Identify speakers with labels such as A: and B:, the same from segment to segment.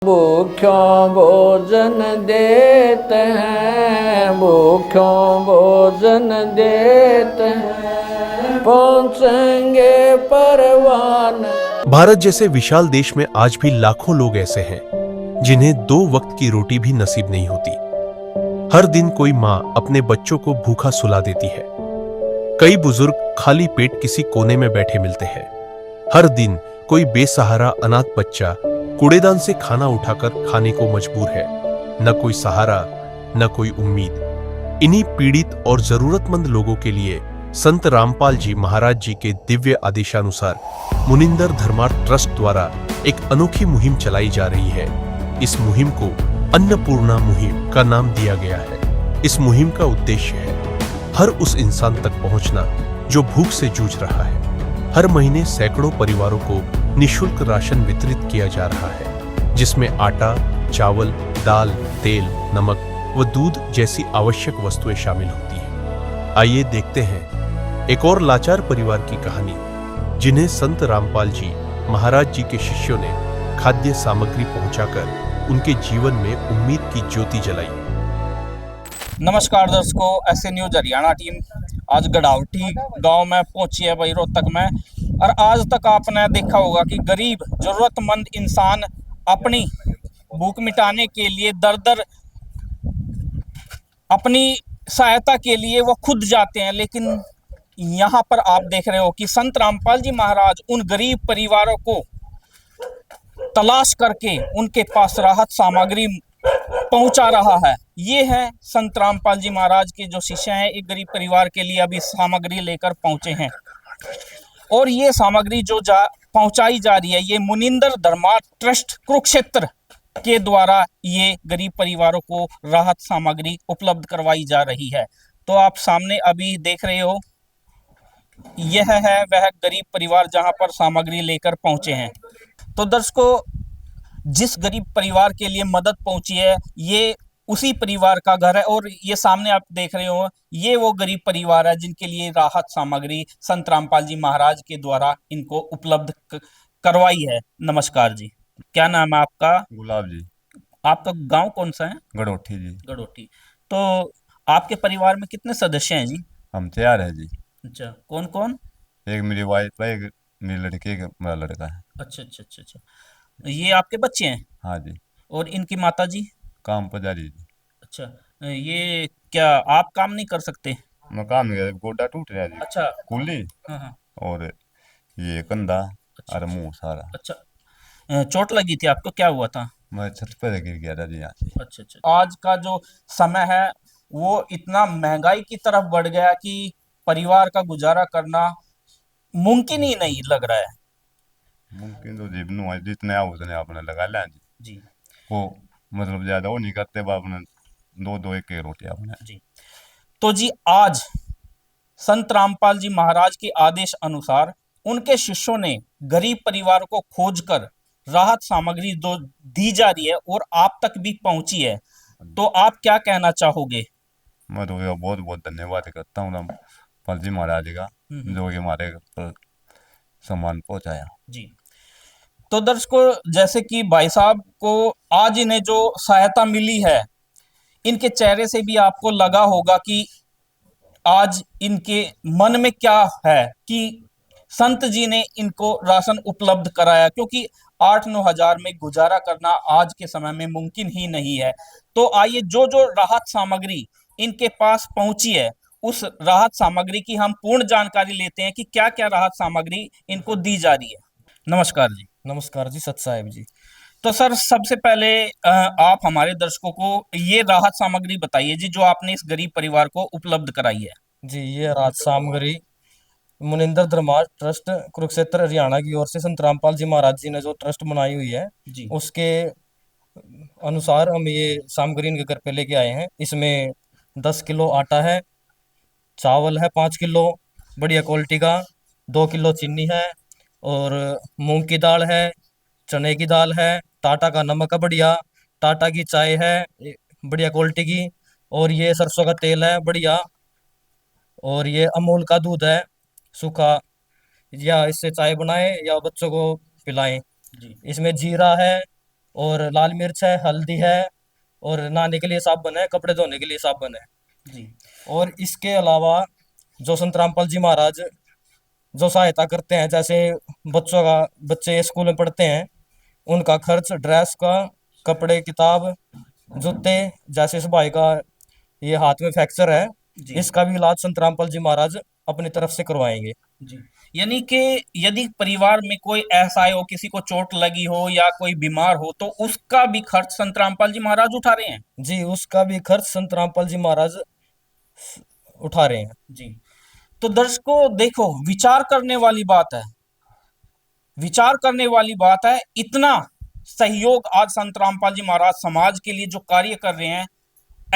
A: भूख्यों भोजन देते हैं, भूख्यों भोजन देते हैं, पहुँचेंगे परवान।
B: भारत जैसे विशाल देश में आज भी लाखों लोग ऐसे हैं जिन्हें 2 वक्त की रोटी भी नसीब नहीं होती। हर दिन कोई माँ अपने बच्चों को भूखा सुला देती है। कई बुजुर्ग खाली पेट किसी कोने में बैठे मिलते हैं। हर दिन कोई बेसहारा अनाथ बच्चा कूड़ेदान से खाना उठाकर खाने को मजबूर है। न कोई सहारा, न कोई उम्मीद। इन्हीं पीड़ित और जरूरतमंद लोगों के लिए संत रामपाल जी महाराज जी के दिव्य आदेशानुसार मुनिंदर धर्मार्थ ट्रस्ट द्वारा एक अनोखी मुहिम चलाई जा रही है। इस मुहिम को अन्नपूर्णा मुहिम का नाम दिया गया है। इस मुहिम का उद्देश्य है हर उस इंसान तक पहुंचना जो भूख से जूझ रहा है। हर महीने सैकड़ों परिवारों को निःशुल्क राशन वितरित किया जा रहा है, जिसमें आटा, चावल, दाल, तेल, नमक व दूध जैसी आवश्यक वस्तुएं शामिल होती हैं। आइए देखते हैं एक और लाचार परिवार की कहानी, जिन्हें संत रामपाल जी महाराज जी के शिष्यों ने खाद्य सामग्री पहुंचाकर उनके जीवन में उम्मीद की ज्योति जलाई।
C: नमस्कार दर्शकों, ऐसे न्यूज हरियाणा टीम आज गढ़ावटी गांव में पहुंची है भाई, रोहतक में। और आज तक आपने देखा होगा कि गरीब जरूरतमंद इंसान अपनी भूख मिटाने के लिए दर दर अपनी सहायता के लिए वो खुद जाते हैं। लेकिन यहाँ पर आप देख रहे हो कि संत रामपाल जी महाराज उन गरीब परिवारों को तलाश करके उनके पास राहत सामग्री पहुंचा रहा है। ये है संत रामपाल जी महाराज के जो शिष्य हैं, एक गरीब परिवार के लिए अभी सामग्री लेकर पहुंचे हैं। और ये सामग्री जो पहुंचाई जा रही है, ये मुनिंदर धर्मार्थ ट्रस्ट कुरुक्षेत्र के द्वारा ये गरीब परिवारों को राहत सामग्री उपलब्ध करवाई जा रही है। तो आप सामने अभी देख रहे हो, यह है वह गरीब परिवार जहां पर सामग्री लेकर पहुंचे हैं। तो दर्शकों, जिस गरीब परिवार के लिए मदद पहुंची है, ये उसी परिवार का घर है। और ये सामने आप देख रहे हो, ये वो गरीब परिवार है जिनके लिए राहत सामग्री संत रामपाल जी महाराज के द्वारा इनको उपलब्ध करवाई है। नमस्कार जी, क्या नाम है आपका?
D: गुलाब जी।
C: आपका गांव कौन सा है?
D: गड़ोठी जी।
C: गड़ोठी। तो आपके परिवार में कितने सदस्य हैं जी?
D: हम 4 है जी।
C: अच्छा, कौन कौन?
D: एक मेरी वाइफ है, एक मेरी लड़की, एक मेरा लड़का है।
C: अच्छा अच्छा अच्छा अच्छा, ये आपके बच्चे हैं?
D: हाँ जी।
C: और इनकी माता जी?
D: काम पर जा रही जी।
C: अच्छा, ये क्या आप काम नहीं कर सकते?
D: मैं काम नहीं कर, गोड्डा टूट रहा जी।
C: अच्छा।
D: कुल्ली
C: हाँ हाँ।
D: और ये कंधा
C: अच्छा
D: और मुंह सारा।
C: अच्छा, चोट लगी थी आपको, क्या हुआ था?
D: मैं छत पर गिर गया था जी यहाँ से।
C: अच्छा अच्छा। आज का जो समय है वो इतना महंगाई की तरफ बढ़ गया कि परिवार का गुजारा करना मुमकिन ही नहीं लग रहा है
D: मुमकिन तो जीवन हुआ जितने आओ उतने आपने लगा लिया जी।
C: जी।
D: वो मतलब ज्यादा वो नहीं करते, आपने 2-2 एक रोटी आपने
C: जी, तो जी आज संत रामपाल जी महाराज के आदेश अनुसार उनके शिष्यों ने गरीब परिवार को खोजकर राहत सामग्री जो दी जा रही है और आप तक भी पहुंची है। तो आप क्या कहना चाहोगे?
D: मैं तो बहुत बहुत धन्यवाद करता हूँ रामपाल जी महाराज का, जो कि हमारे पर सामान पहुंचाया
C: जी। तो दर्शकों, जैसे कि भाई साहब को आज इन्हें जो सहायता मिली है, इनके चेहरे से भी आपको लगा होगा कि आज इनके मन में क्या है कि संत जी ने इनको राशन उपलब्ध कराया, क्योंकि 8-9 हजार में गुजारा करना आज के समय में मुमकिन ही नहीं है। तो आइए जो जो राहत सामग्री इनके पास पहुंची है, उस राहत सामग्री की हम पूर्ण जानकारी लेते हैं कि क्या क्या राहत सामग्री इनको दी जा रही है। नमस्कार जी।
E: नमस्कार जी, सत साहेब जी।
C: तो सर, सबसे पहले आप हमारे दर्शकों को ये राहत सामग्री बताइए जी, जो आपने इस गरीब परिवार को उपलब्ध कराई है।
E: जी, ये राहत सामग्री मुनिंदर धर्मार्थ ट्रस्ट कुरुक्षेत्र हरियाणा की ओर से संत रामपाल जी महाराज जी ने जो ट्रस्ट बनाई हुई है
C: जी।
E: उसके अनुसार हम ये सामग्री इनके घर पे लेके आए हैं। इसमें 10 किलो आटा है, चावल है 5 किलो बढ़िया क्वालिटी का, 2 किलो चीनी है, और मूंग की दाल है, चने की दाल है, टाटा का नमक है बढ़िया, टाटा की चाय है बढ़िया क्वालिटी की, और ये सरसों का तेल है बढ़िया, और ये अमूल का दूध है सूखा, या इससे चाय बनाएं या बच्चों को पिलाएं।
C: जी।
E: इसमें जीरा है, और लाल मिर्च है, हल्दी है, और नहाने के लिए साबुन है, कपड़े धोने के लिए साबुन है।
C: जी
E: और इसके अलावा जो संत रामपाल जी महाराज जो सहायता करते हैं, जैसे बच्चों का, बच्चे स्कूल में पढ़ते हैं, उनका खर्च, ड्रेस का, कपड़े, किताब, जूते, जैसे इस भाई का ये हाथ में फ्रैक्चर है,
C: जी
E: इसका भी इलाज संत रामपाल जी महाराज अपनी तरफ से करवाएंगे।
C: जी। यानी कि यदि परिवार में कोई ऐसा हो, किसी को चोट लगी हो या कोई बीमार हो, तो उसका भी खर्च संत रामपाल जी महाराज उठा रहे हैं।
E: जी, उसका भी खर्च संत रामपाल जी महाराज उठा रहे हैं।
C: जी। तो दर्शकों देखो, विचार करने वाली बात है, विचार करने वाली बात है। इतना सहयोग आज संत रामपाल जी महाराज समाज के लिए जो कार्य कर रहे हैं,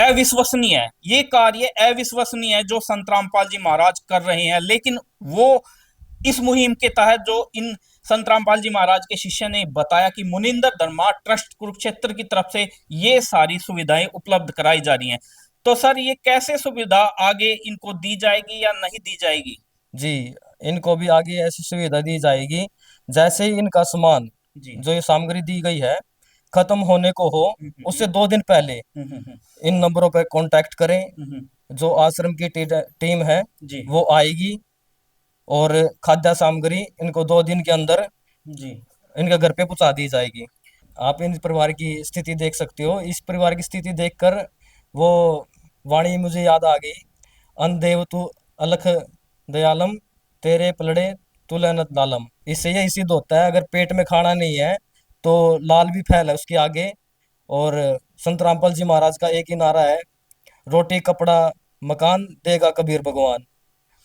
C: अविश्वसनीय है। ये कार्य अविश्वसनीय है जो संत रामपाल जी महाराज कर रहे हैं। लेकिन वो इस मुहिम के तहत जो इन संत रामपाल जी महाराज के शिष्य ने बताया कि मुनिंदर धर्मा ट्रस्ट कुरुक्षेत्र की तरफ से ये सारी सुविधाएं उपलब्ध कराई जा रही हैं। तो सर, ये कैसे सुविधा आगे इनको दी जाएगी या नहीं दी जाएगी?
E: जी, इनको भी आगे ऐसी सुविधा दी जाएगी, जैसे ही इनका सामान,
C: जी।
E: जो ये सामग्री दी गई है, खत्म होने को हो, उससे 2 दिन पहले इन नंबरों पर कांटेक्ट करें। जो आश्रम की टीम है
C: जी
E: वो आएगी और खाद्य सामग्री इनको 2 दिन के अंदर
C: जी
E: इनके घर पे पहुंचा दी जाएगी। आप इन परिवार की स्थिति देख सकते हो। इस परिवार की स्थिति देखकर वो वाणी मुझे याद आ गई, अनदेव तू अलख दयालम, तेरे पलड़े तुलनत लालम। इससे यही सिद्ध होता है, अगर पेट में खाना नहीं है तो लाल भी फैल है उसके आगे। और संत रामपाल जी महाराज का एक ही नारा है, रोटी कपड़ा मकान देगा कबीर भगवान।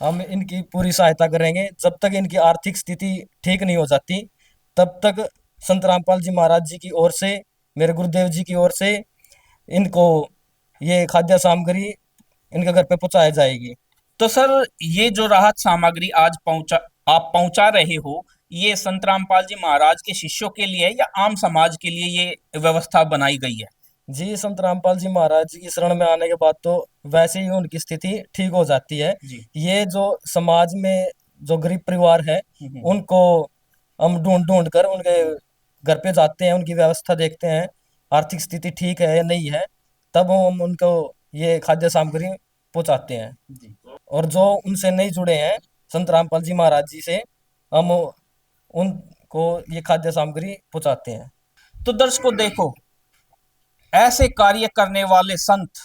E: हम इनकी पूरी सहायता करेंगे। जब तक इनकी आर्थिक स्थिति ठीक नहीं हो जाती, तब तक संत रामपाल जी महाराज जी की ओर से, मेरे गुरुदेव जी की ओर से, इनको ये खाद्य सामग्री इनके घर पे पहुंचाई जाएगी।
C: तो सर, ये जो राहत सामग्री आज आप पहुंचा रहे हो, ये संत रामपाल जी महाराज के शिष्यों के लिए है या आम समाज के लिए ये व्यवस्था बनाई गई है?
E: जी, संत रामपाल जी महाराज जी की शरण में आने के बाद तो वैसे ही उनकी स्थिति ठीक हो जाती है।
C: जी
E: ये जो समाज में जो गरीब परिवार है, उनको हम ढूंढ ढूंढ कर उनके घर पे जाते हैं, उनकी व्यवस्था देखते हैं, आर्थिक स्थिति ठीक है या नहीं है, तब हम उनको ये खाद्य सामग्री पहुंचाते हैं।
C: जी
E: और जो उनसे नहीं जुड़े हैं संत रामपाल जी महाराज जी से, हम उनको ये खाद्य सामग्री पहुंचाते हैं।
C: तो दर्शकों देखो, ऐसे कार्य करने वाले संत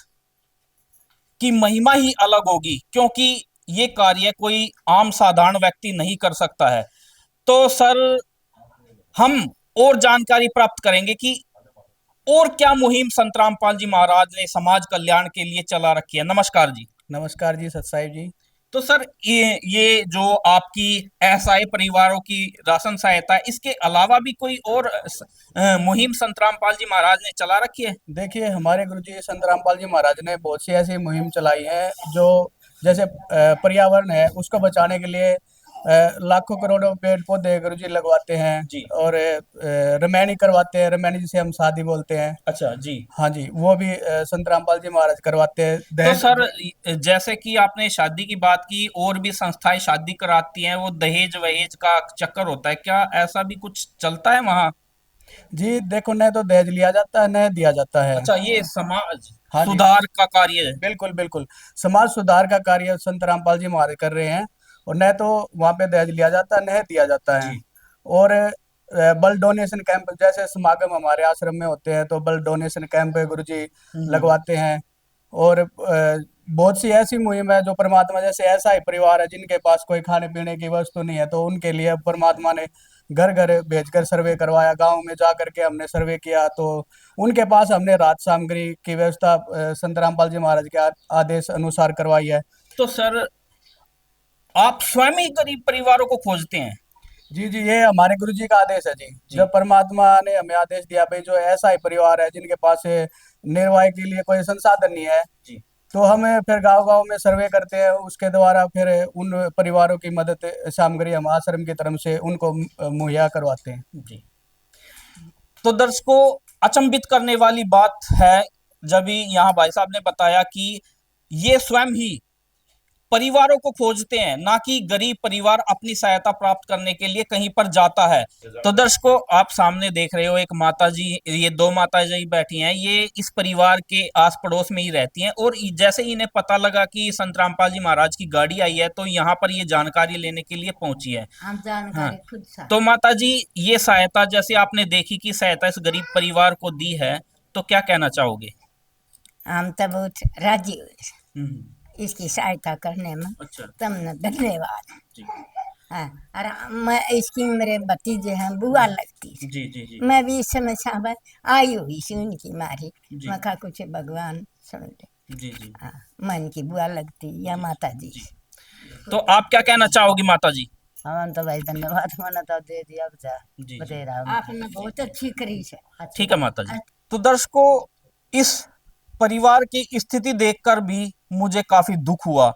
C: की महिमा ही अलग होगी, क्योंकि ये कार्य कोई आम साधारण व्यक्ति नहीं कर सकता है। तो सर, हम और जानकारी प्राप्त करेंगे कि और क्या मुहिम संत रामपाल जी महाराज ने समाज कल्याण के लिए चला रखी है। नमस्कार जी।
A: नमस्कार जी, सतसाई जी।
C: तो सर, ये जो आपकी असहाय परिवारों की राशन सहायता है, इसके अलावा भी कोई और मुहिम संत रामपाल जी महाराज ने चला रखी है?
A: देखिए, हमारे गुरु जी संत रामपाल जी महाराज ने बहुत सी ऐसी मुहिम चलाई है जो जैसे पर्यावरण है उसको बचाने के लिए लाखों करोड़ों पेड़ पौधे गुरु जी लगवाते हैं
C: जी।
A: और रमैनी करवाते हैं। रमैनी जिसे हम शादी बोलते हैं।
C: अच्छा जी।
A: हाँ जी, वो भी संत रामपाल जी महाराज करवाते हैं।
C: तो सर, जैसे कि आपने शादी की बात की, और भी संस्थाएं शादी कराती हैं, वो दहेज वहेज का चक्कर होता है, क्या ऐसा भी कुछ चलता है वहाँ?
A: जी देखो, न तो दहेज लिया जाता है न दिया जाता है।
C: अच्छा, ये समाज
A: हाँ जी,
C: सुधार का कार्य है।
A: बिल्कुल बिल्कुल, समाज सुधार का कार्य संत रामपाल जी महाराज कर रहे हैं। और न तो वहाँ पे दहेज लिया जाता है न दिया जाता है।
C: जी
A: और ब्लड डोनेशन कैंप जैसे समागम हमारे आश्रम में होते हैं, तो ब्लड डोनेशन कैंप गुरुजी लगवाते हैं। और बहुत सी ऐसी मुहिम है जो परमात्मा, जैसे ऐसा ही परिवार है जिनके पास कोई खाने पीने की वस्तु नहीं है, तो उनके लिए परमात्मा ने घर घर भेजकर सर्वे करवाया। गांव में जा करके हमने सर्वे किया, तो उनके पास हमने राहत सामग्री की व्यवस्था संत रामपाल जी महाराज के आदेश अनुसार करवाई है।
C: तो सर, आप स्वयं ही गरीब परिवारों को खोजते हैं?
A: जी जी, ये हमारे गुरु जी का आदेश है जी। जब परमात्मा ने हमें आदेश दिया, भाई जो ऐसा ही परिवार है जिनके पास निर्वाह के लिए कोई संसाधन नहीं है,
C: जी
A: तो हमें फिर गांव गांव में सर्वे करते हैं। उसके द्वारा फिर उन परिवारों की मदद सामग्री हम आश्रम की तरफ से उनको मुहैया करवाते हैं।
C: जी। तो दर्शकों, अचंभित करने वाली बात है जब यहाँ भाई साहब ने बताया कि ये स्वयं ही परिवारों को खोजते हैं, ना कि गरीब परिवार अपनी सहायता प्राप्त करने के लिए कहीं पर जाता है। तो दर्शकों, आप सामने देख रहे हो एक माताजी, ये दो माताजी बैठी हैं, ये इस परिवार के आस पड़ोस में ही रहती हैं, और जैसे ही इन्हें पता लगा कि संत रामपाल जी महाराज की गाड़ी आई है तो यहाँ पर ये जानकारी लेने के लिए पहुंची है।
F: हम जानकारी खुद सा।
C: तो माताजी, ये सहायता जैसे आपने देखी कि सहायता इस गरीब परिवार को दी है, तो क्या कहना चाहोगे?
F: हम तो बहुत राजी हुए इसकी सहायता करने में।
C: अच्छा
F: तुमने धन्यवाद।
C: जी
F: हाँ, और मैं इसकी मेरे भतीजे हैं, बुआ लगती है।
C: जी जी जी
F: मैं भी इस समय साहब आई हुई सी उनकी मारी।
C: जी।
F: मैं कहा कुछ भगवान सुन ले।
C: जी जी।
F: हाँ, मैं इनकी बुआ लगती या माता जी।
C: तो आप क्या कहना चाहोगी माताजी?
G: हम तो भाई धन्यवाद मैंने तो दे दिया बता
C: जी
G: बतेरा
F: आपने बहुत अच्छी करी है।
C: ठीक है माताजी। तो दर्शकों, इस परिवार की स्थिति देखकर भी मुझे काफी दुख हुआ।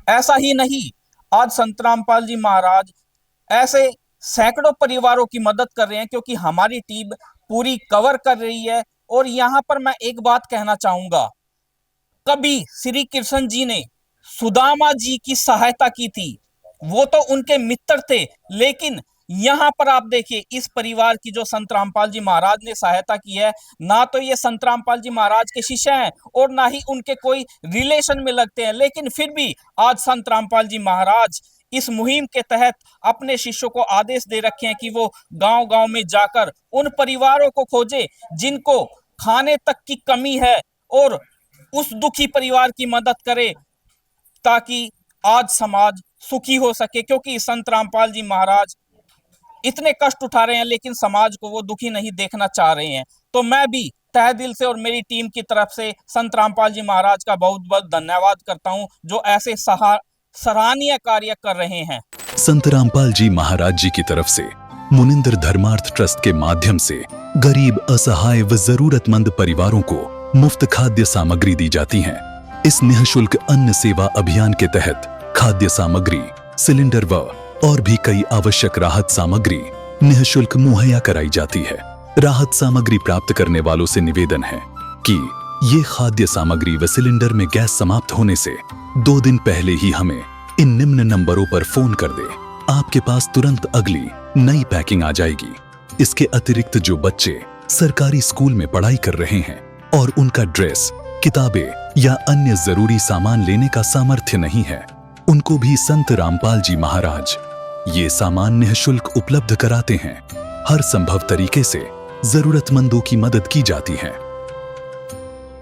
C: ऐसा ही नहीं, आज संत रामपाल जी महाराज ऐसे सैकड़ों परिवारों की मदद कर रहे हैं, क्योंकि हमारी टीम पूरी कवर कर रही है। और यहाँ पर मैं एक बात कहना चाहूंगा, कभी श्री कृष्ण जी ने सुदामा जी की सहायता की थी, वो तो उनके मित्र थे, लेकिन यहाँ पर आप देखिए इस परिवार की जो संत रामपाल जी महाराज ने सहायता की है, ना तो ये संत रामपाल जी महाराज के शिष्य हैं और ना ही उनके कोई रिलेशन में लगते हैं, लेकिन फिर भी आज संत रामपाल जी महाराज इस मुहिम के तहत अपने शिष्यों को आदेश दे रखे हैं कि वो गांव-गांव में जाकर उन परिवारों को खोजे जिनको खाने तक की कमी है, और उस दुखी परिवार की मदद करे, ताकि आज समाज सुखी हो सके। क्योंकि संत रामपाल जी महाराज इतने कष्ट उठा रहे हैं, लेकिन समाज को वो दुखी नहीं देखना चाह रहे हैं। तो मैं भी तहे दिल से और मेरी टीम की तरफ से संत रामपाल जी महाराज का बहुत बहुत धन्यवाद करता हूं, जो ऐसे सराहनीय कार्य कर रहे हैं।
H: संत रामपाल जी महाराज जी की तरफ से मुनिंदर धर्मार्थ ट्रस्ट के माध्यम से गरीब, असहाय व जरूरतमंद परिवारों को मुफ्त खाद्य सामग्री दी जाती है। इस निःशुल्क अन्न सेवा अभियान के तहत खाद्य सामग्री, सिलेंडर व और भी कई आवश्यक राहत सामग्री निःशुल्क मुहैया कराई जाती है। राहत सामग्री प्राप्त करने वालों से निवेदन है कि ये खाद्य सामग्री व सिलेंडर में गैस समाप्त होने से 2 दिन पहले ही हमें इन निम्न नंबरों पर फोन कर दे। आपके पास तुरंत अगली नई पैकिंग आ जाएगी। इसके अतिरिक्त जो बच्चे सरकारी स्कूल में पढ़ाई कर रहे हैं और उनका ड्रेस, किताबें या अन्य जरूरी सामान लेने का सामर्थ्य नहीं है, उनको भी संत रामपाल जी महाराज ये सामान निःशुल्क उपलब्ध कराते हैं। हर संभव तरीके से जरूरतमंदों की मदद की जाती है।